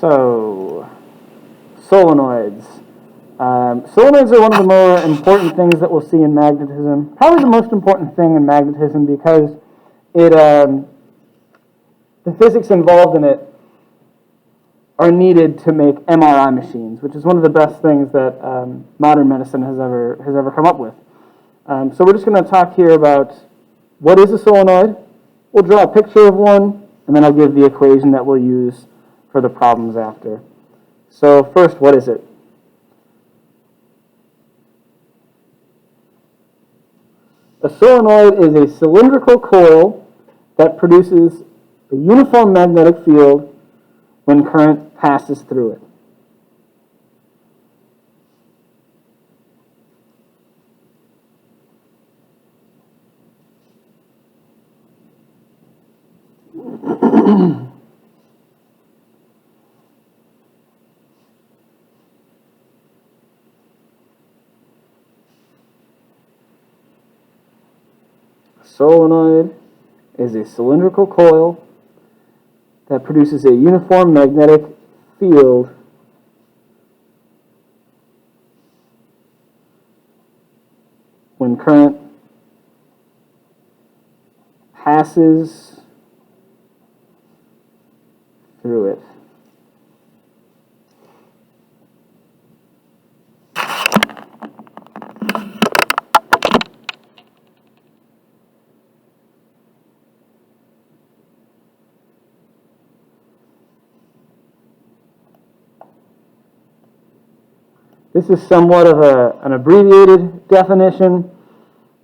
So, solenoids. Solenoids are one of the more important things that we'll see in magnetism. Probably the most important thing in magnetism because it, the physics involved in it are needed to make MRI machines, which is one of the best things that modern medicine has ever come up with. So we're just going to talk here about what is a solenoid. We'll draw a picture of one, and then I'll give the equation that we'll use for the problems after. So first, what is it? A solenoid is a cylindrical coil that produces a uniform magnetic field when current passes through it. Solenoid is a cylindrical coil that produces a uniform magnetic field when current passes through it. This is somewhat of an abbreviated definition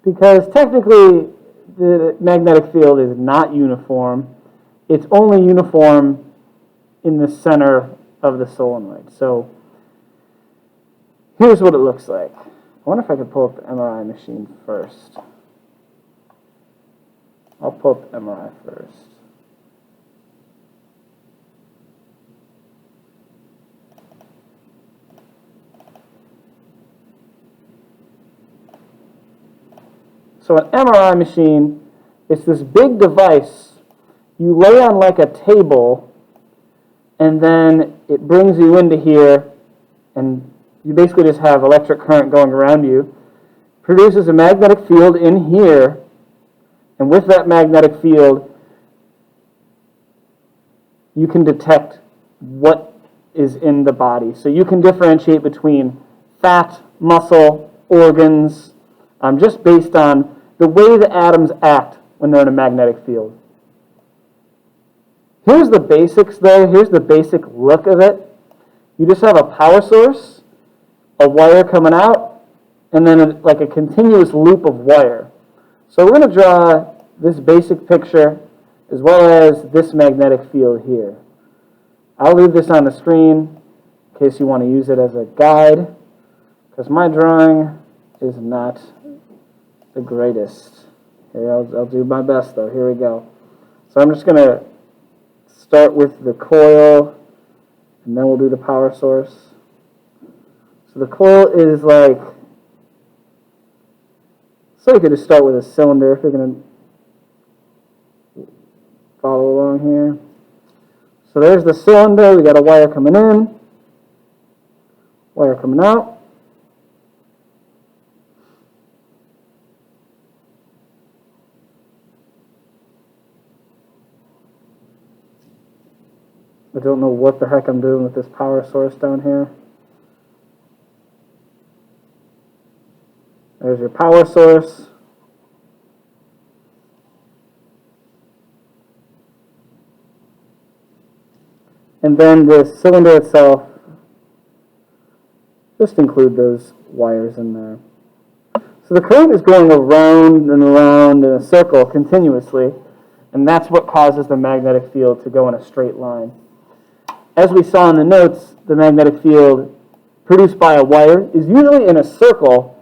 because technically the magnetic field is not uniform. It's only uniform in the center of the solenoid. So here's what it looks like. I wonder if I could pull up the MRI machine first. I'll pull up the MRI first. So an MRI machine, it's this big device you lay on like a table, and then it brings you into here, and you basically just have electric current going around you, produces a magnetic field in here, and with that magnetic field, you can detect what is in the body. So you can differentiate between fat, muscle, organs, just based on the way the atoms act when they're in a magnetic field. Here's the basics though. Here's the basic look of it. You just have a power source, a wire coming out, and then like a continuous loop of wire. So we're going to draw this basic picture as well as this magnetic field here. I'll leave this on the screen in case you want to use it as a guide, because my drawing is not the greatest. Here, I'll do my best though. Here we go. So I'm just going to start with the coil, and then we'll do the power source. So the coil is like, so you could just start with a cylinder if you're going to follow along here. So there's the cylinder. We got a wire coming in, wire coming out. I don't know what the heck I'm doing with this power source down here. There's your power source. And then the cylinder itself, just include those wires in there. So the current is going around and around in a circle continuously, and that's what causes the magnetic field to go in a straight line. As we saw in the notes, the magnetic field produced by a wire is usually in a circle,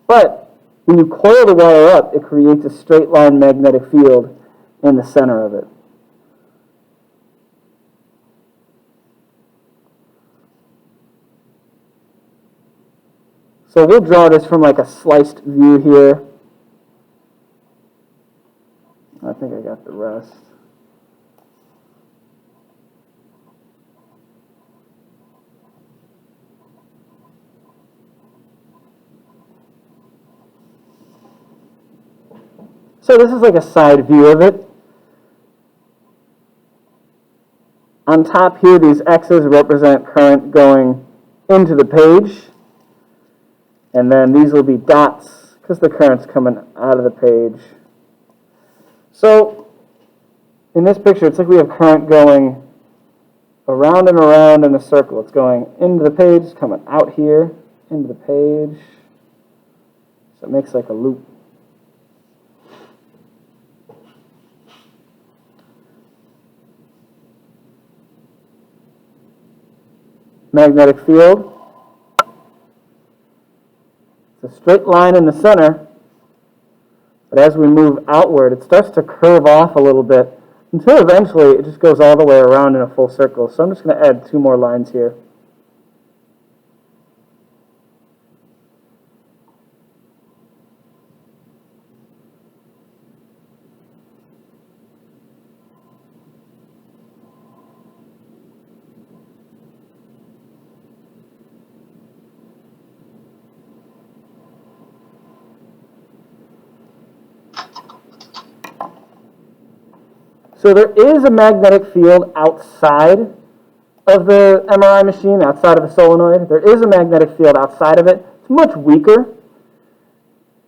but when you coil the wire up, it creates a straight line magnetic field in the center of it. So we'll draw this from like a sliced view here. I think I got the rest. So this is like a side view of it. On top here, these X's represent current going into the page. And then these will be dots because the current's coming out of the page. So in this picture, it's like we have current going around and around in a circle. It's going into the page, it's coming out here, into the page. So it makes like a loop. Magnetic field. It's a straight line in the center, but as we move outward, it starts to curve off a little bit until eventually it just goes all the way around in a full circle. So I'm just going to add 2 more lines here. So there is a magnetic field outside of the MRI machine, outside of the solenoid. There is a magnetic field outside of it. It's much weaker.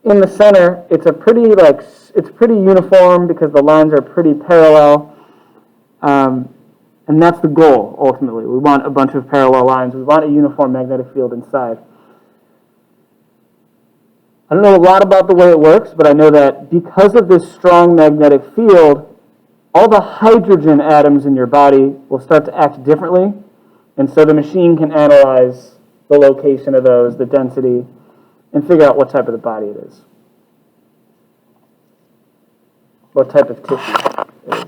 In the center, it's pretty uniform because the lines are pretty parallel. And that's the goal, ultimately. We want a bunch of parallel lines. We want a uniform magnetic field inside. I don't know a lot about the way it works, but I know that because of this strong magnetic field, all the hydrogen atoms in your body will start to act differently, and so the machine can analyze the location of those, the density, and figure out what type of the body it is, what type of tissue it is.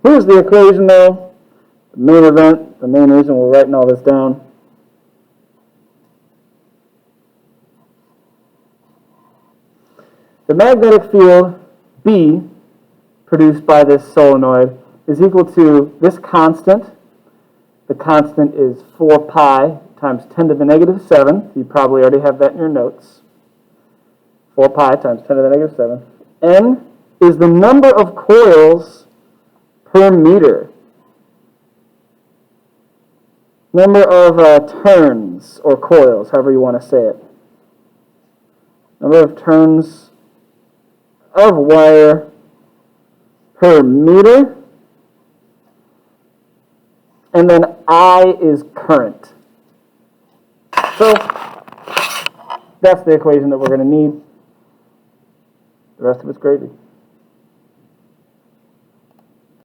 Here's the equation, though, the main event, the main reason we're writing all this down. The magnetic field, B, produced by this solenoid, is equal to this constant. The constant is 4 pi times 10 to the negative 7. You probably already have that in your notes. 4 pi times 10 to the negative 7. N is the number of coils per meter. Number of turns, or coils, however you want to say it. Number of turns of wire per meter, and then I is current. So that's the equation that we're going to need. The rest of it's gravy.